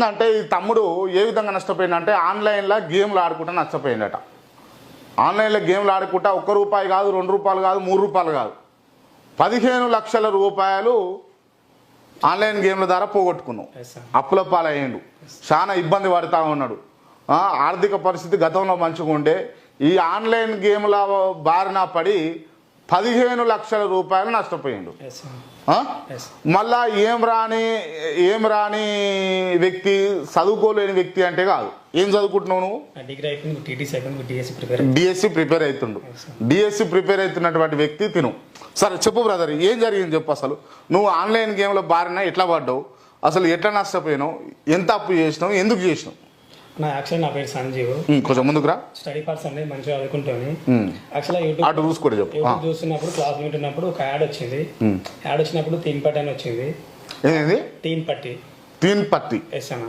వచ్చిందంటే ఈ తమ్ముడు ఏ విధంగా నష్టపోయిందంటే ఆన్లైన్లో గేమ్లు ఆడుకుంటా నష్టపోయిందట. ఆన్లైన్లో గేమ్లు ఆడుకుంటా ₹1 కాదు, ₹2 కాదు, ₹3 కాదు, 15 లక్షల రూపాయలు ఆన్లైన్ గేమ్ల ద్వారా పోగొట్టుకున్నాం. అప్పుల పాలయ్యాడు, చాలా ఇబ్బంది పడుతూ ఉన్నాడు. ఆర్థిక పరిస్థితి గతంలో మంచిగా ఉండే ఈ ఆన్లైన్ గేమ్ల బారిన పడి 15 లక్షల రూపాయలు నష్టపోయిండు. మళ్ళా ఏం రాని వ్యక్తి, చదువుకోలేని వ్యక్తి అంటే కాదు. ఏం చదువుకుంటున్నావు నువ్వు? డిఎస్సి ప్రిపేర్ అవుతుండు. డిఎస్సి ప్రిపేర్ అవుతున్నటువంటి వ్యక్తి తిను. సరే చెప్పు బ్రదర్, ఏం జరిగింది చెప్పు. అసలు నువ్వు ఆన్లైన్ గేమ్లో బారిన ఎట్లా పడ్డావు, అసలు ఎట్లా నష్టపోయినావు, ఎంత అప్పు చేసినావు, ఎందుకు చేసినావు? నా పేరు సంజీవ్. కొంచెం ముందుకు రా. స్టడీ పర్సన్ మంచిగా చదువుకుంటాను. అటు చూసుకోండి చెప్పు. యూట్యూబ్ చూస్తున్నప్పుడు, క్లాస్ వింటున్నప్పుడు ఒక యాడ్ వచ్చింది. యాడ్ వచ్చినప్పుడు తీన్ పట్టి అని వచ్చింది. ఏంది? తీన్ పట్టి. తీన్ పట్టి. ఎస్ అన్న.